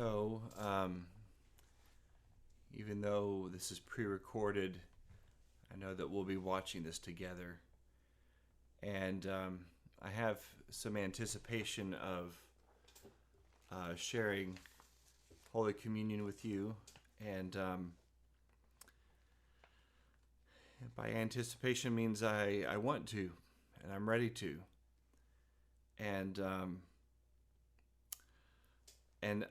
So, even though this is pre recorded, I know that we'll be watching this together. And I have some anticipation of sharing Holy Communion with you. And by anticipation means I want to, and I'm ready to. And and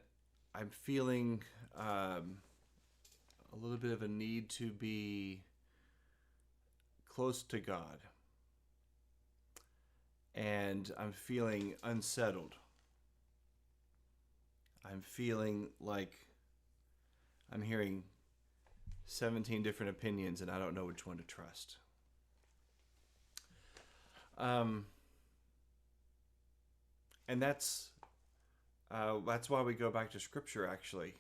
I'm feeling a little bit of a need to be close to God. And I'm feeling unsettled. I'm feeling like I'm hearing 17 different opinions and I don't know which one to trust. And that's why we go back to Scripture, actually.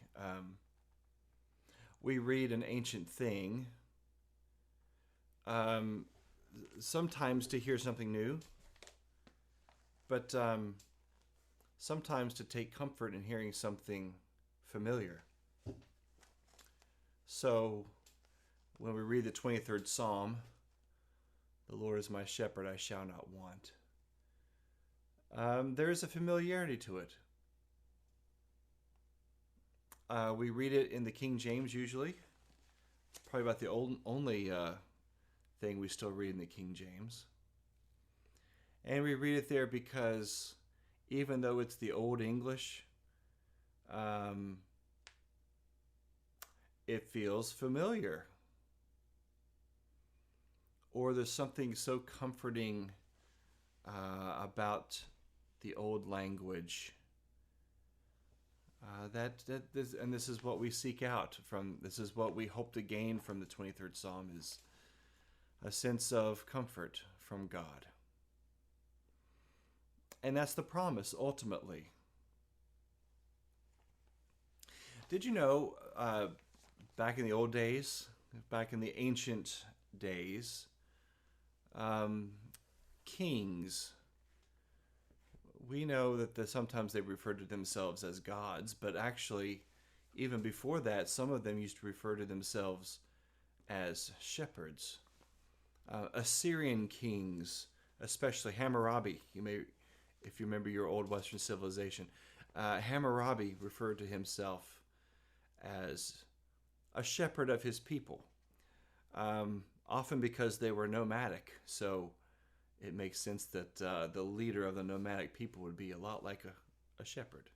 We read an ancient thing, sometimes to hear something new, but sometimes to take comfort in hearing something familiar. So when we read the 23rd Psalm, "The Lord is my shepherd, I shall not want," there is a familiarity to it. We read it in the King James usually. Probably about the only thing we still read in the King James. And we read it there because even though it's the Old English, it feels familiar. Or there's something so comforting about the old language. This is what we seek out from. This is what we hope to gain from the 23rd Psalm, is a sense of comfort from God. And that's the promise, ultimately. Did you know, back in the old days, back in the ancient days, kings, we know that sometimes they referred to themselves as gods, but actually, even before that, some of them used to refer to themselves as shepherds. Assyrian kings, especially Hammurabi, if you remember your old Western civilization, Hammurabi referred to himself as a shepherd of his people, often because they were nomadic. So it makes sense that the leader of the nomadic people would be a lot like a shepherd.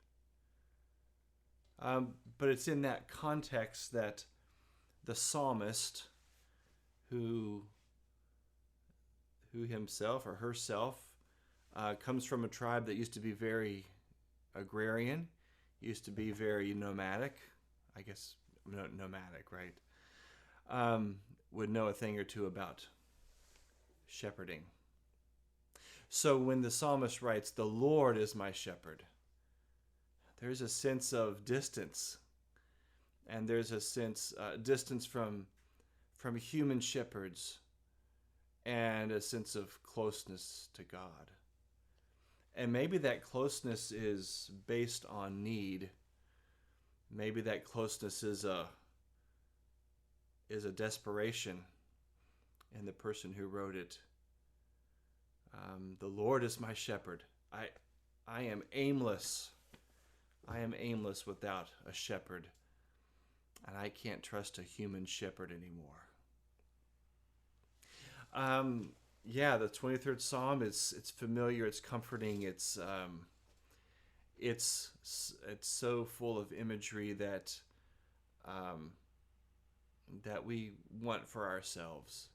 But it's in that context that the psalmist, who himself or herself comes from a tribe that used to be very agrarian, used to be very nomadic, I guess, nomadic, right? Would know a thing or two about shepherding. So when the psalmist writes, "The Lord is my shepherd," there's a sense of distance, and there's a sense distance from human shepherds, and a sense of closeness to God. And maybe that closeness is based on need. Maybe that closeness is a desperation in the person who wrote it. The Lord is my shepherd. I am aimless. I am aimless without a shepherd. And I can't trust a human shepherd anymore. The 23rd Psalm, it's familiar, it's comforting, it's so full of imagery that we want for ourselves.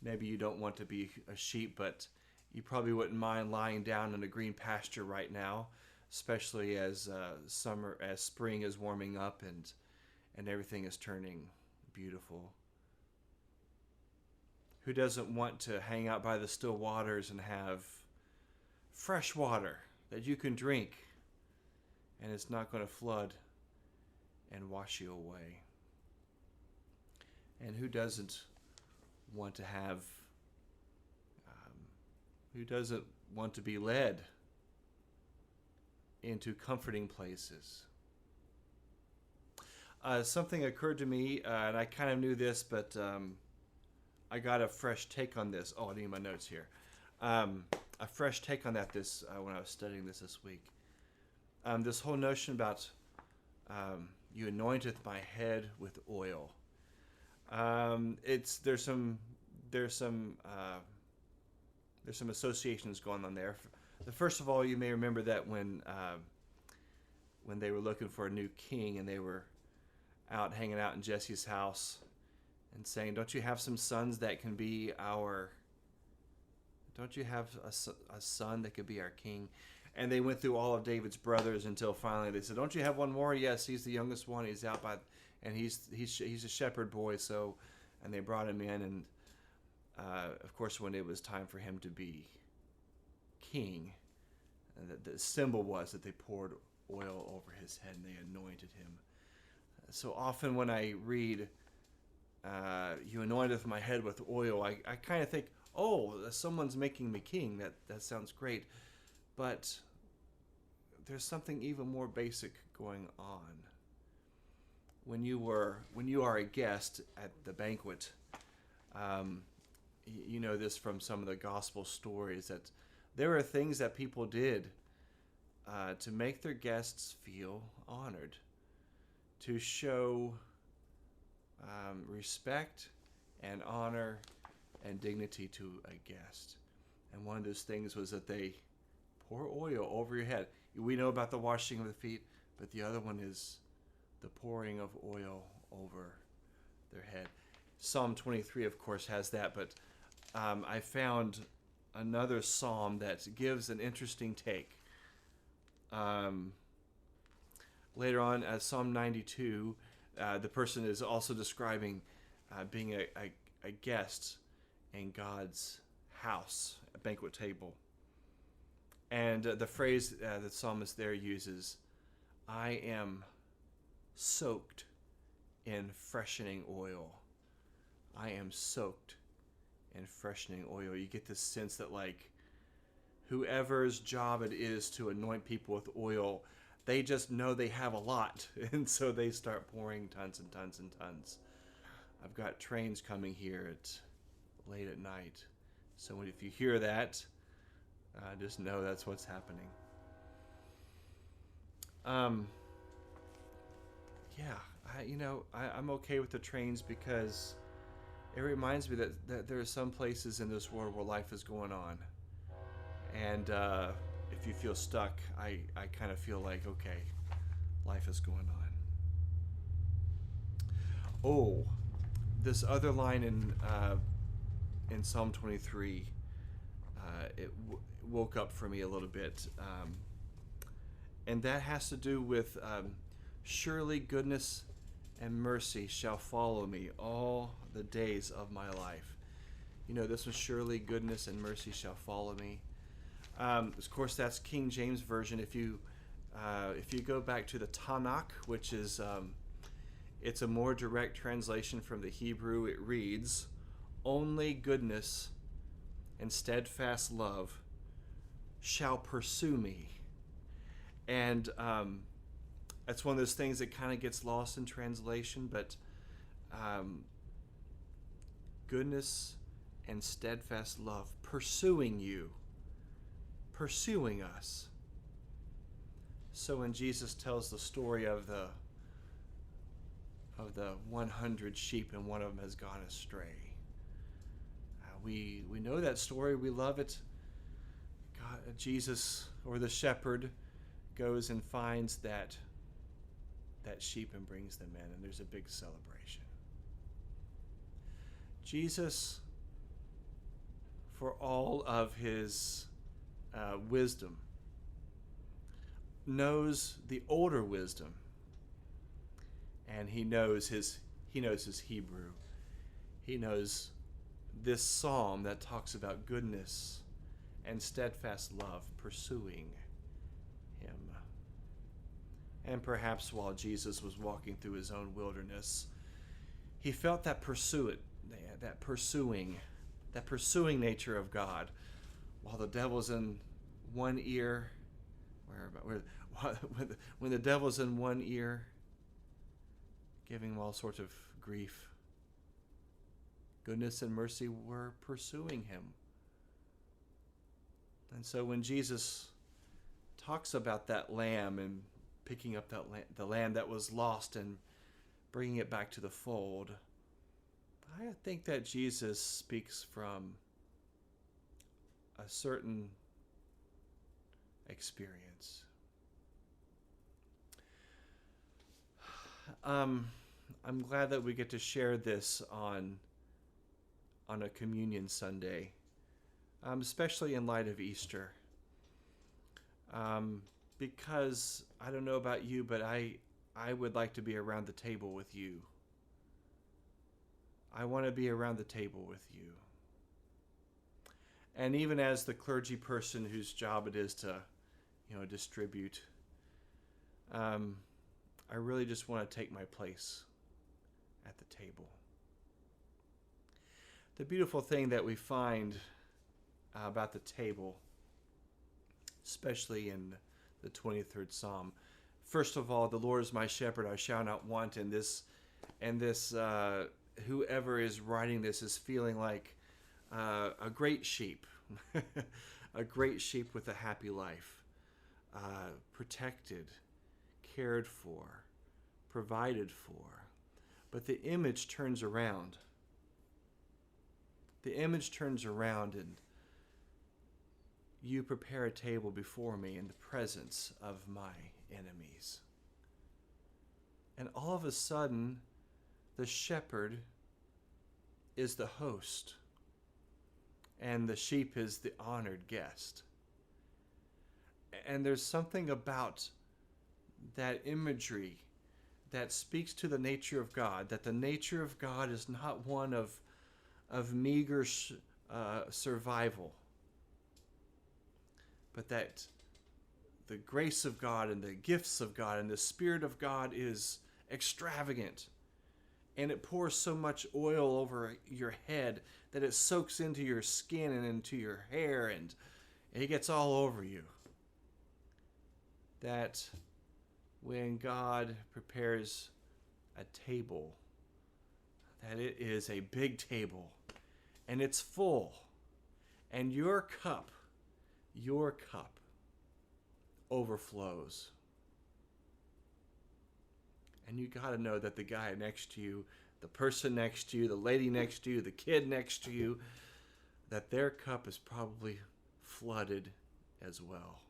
Maybe you don't want to be a sheep, but you probably wouldn't mind lying down in a green pasture right now, especially as spring is warming up and everything is turning beautiful. Who doesn't want to hang out by the still waters and have fresh water that you can drink, and it's not going to flood and wash you away? And who doesn't want to have, who doesn't want to be led into comforting places? something occurred to me, and I kind of knew this, but I got a fresh take on this. Oh, I need my notes here. A fresh take on that when I was studying this week. This whole notion about you anointeth my head with oil. There's some associations going on there. First of all, you may remember that when they were looking for a new king and they were out hanging out in Jesse's house and saying, "Don't you have some sons that can be our? Don't you have a son that could be our king?" And they went through all of David's brothers until finally they said, "Don't you have one more?" "Yes, he's the youngest one. He's out by, and he's a shepherd boy." So, and they brought him in, and of course, when it was time for him to be king, the symbol was that they poured oil over his head and they anointed him. So often when I read, "You anointeth my head with oil," I kind of think, oh, someone's making me king. That sounds great. But there's something even more basic going on. When you are a guest at the banquet, you know this from some of the gospel stories, that there are things that people did to make their guests feel honored, to show respect and honor and dignity to a guest. And one of those things was that they pour oil over your head. We know about the washing of the feet, but the other one is the pouring of oil over their head. Psalm 23, of course, has that, but I found another psalm that gives an interesting take. Later on, Psalm 92, the person is also describing being a guest in God's house, a banquet table. And the phrase the psalmist there uses, "I am soaked in freshening oil." I am soaked in freshening oil. You get this sense that, like, whoever's job it is to anoint people with oil, they just know they have a lot, and so they start pouring tons and tons and tons. I've got trains coming here late at night, so if you hear that, just know that's what's happening. I'm okay with the trains because it reminds me that there are some places in this world where life is going on. And if you feel stuck, I kind of feel like, okay, life is going on. Oh, this other line in Psalm 23, it woke up for me a little bit. And that has to do with surely goodness and mercy shall follow me all the days of my life. You know, this was surely goodness and mercy shall follow me. Of course, that's King James Version. If you go back to the Tanakh, which is it's a more direct translation from the Hebrew, it reads, "Only goodness and steadfast love shall pursue me." And that's one of those things that kind of gets lost in translation, but goodness and steadfast love pursuing you, pursuing us. So when Jesus tells the story of the 100 sheep and one of them has gone astray, we know that story. We love it. Jesus, or the shepherd, goes and finds that sheep and brings them in, and there's a big celebration. Jesus, for all of his wisdom, knows the older wisdom, and he knows his Hebrew. He knows this psalm that talks about goodness and steadfast love pursuing him. And perhaps while Jesus was walking through his own wilderness, he felt that pursuing nature of God. While the devil's in one ear, when the devil's in one ear, giving him all sorts of grief. Goodness and mercy were pursuing him. And so when Jesus talks about that lamb and picking up the lamb that was lost and bringing it back to the fold, I think that Jesus speaks from a certain experience. I'm glad that we get to share this on a communion Sunday, especially in light of Easter. Because I don't know about you, but I would like to be around the table with you. I want to be around the table with you. And even as the clergy person whose job it is to, distribute, I really just want to take my place at the table. The beautiful thing that we find about the table, especially in the 23rd Psalm, first of all, the Lord is my shepherd, I shall not want, and this whoever is writing this is feeling like a great sheep, a great sheep with a happy life, protected, cared for, provided for. But the image turns around. The image turns around, and you prepare a table before me in the presence of my enemies. And all of a sudden, the shepherd is the host, and the sheep is the honored guest. And there's something about that imagery that speaks to the nature of God, that the nature of God is not one of meager survival, but that the grace of God and the gifts of God and the Spirit of God is extravagant. And it pours so much oil over your head that it soaks into your skin and into your hair, and it gets all over you. That when God prepares a table, that it is a big table, and it's full, and your cup overflows. And you got to know that the guy next to you, the person next to you, the lady next to you, the kid next to you, that their cup is probably flooded as well.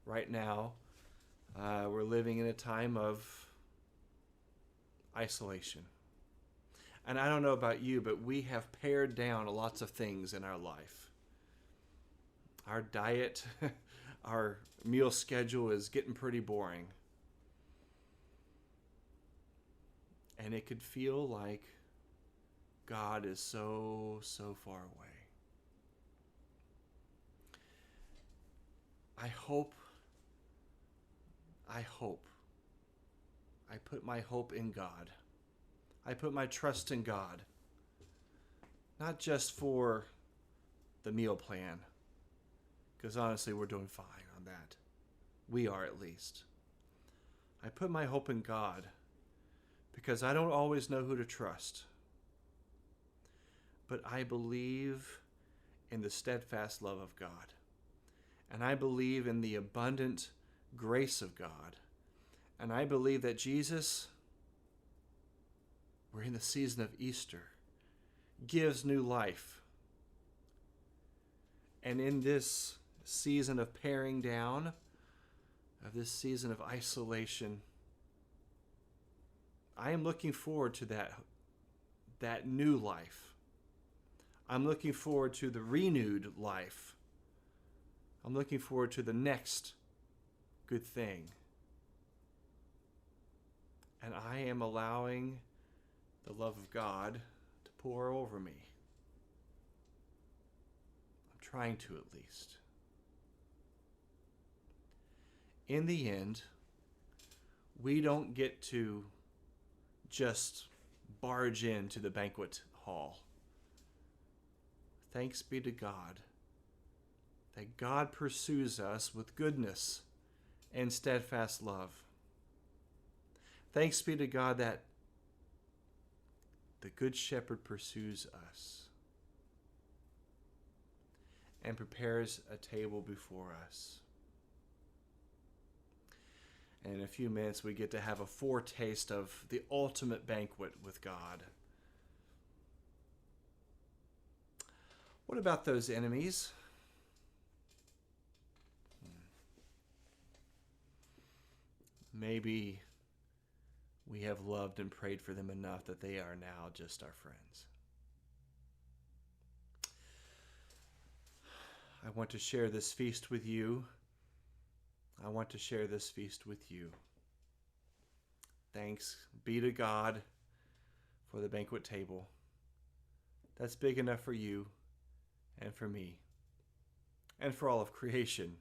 Right now, we're living in a time of isolation. And I don't know about you, but we have pared down lots of things in our life. Our diet, our meal schedule is getting pretty boring. And it could feel like God is so far away. I put my hope in God. I put my trust in God. Not just for the meal plan, because honestly, we're doing fine on that. We are, at least. I put my hope in God because I don't always know who to trust. But I believe in the steadfast love of God. And I believe in the abundant grace of God. And I believe that Jesus, we're in the season of Easter, gives new life. And in this season of paring down, of this season of isolation, I am looking forward to that new life. I'm looking forward to the renewed life. I'm looking forward to the next good thing. And I am allowing the love of God to pour over me. I'm trying to, at least. In the end, we don't get to just barge into the banquet hall. Thanks be to God that God pursues us with goodness and steadfast love. Thanks be to God that the Good Shepherd pursues us and prepares a table before us. And in a few minutes, we get to have a foretaste of the ultimate banquet with God. What about those enemies? Maybe we have loved and prayed for them enough that they are now just our friends. I want to share this feast with you. I want to share this feast with you. Thanks be to God for the banquet table that's big enough for you and for me and for all of creation.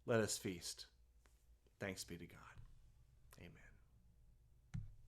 Let us feast. Thanks be to God. Amen.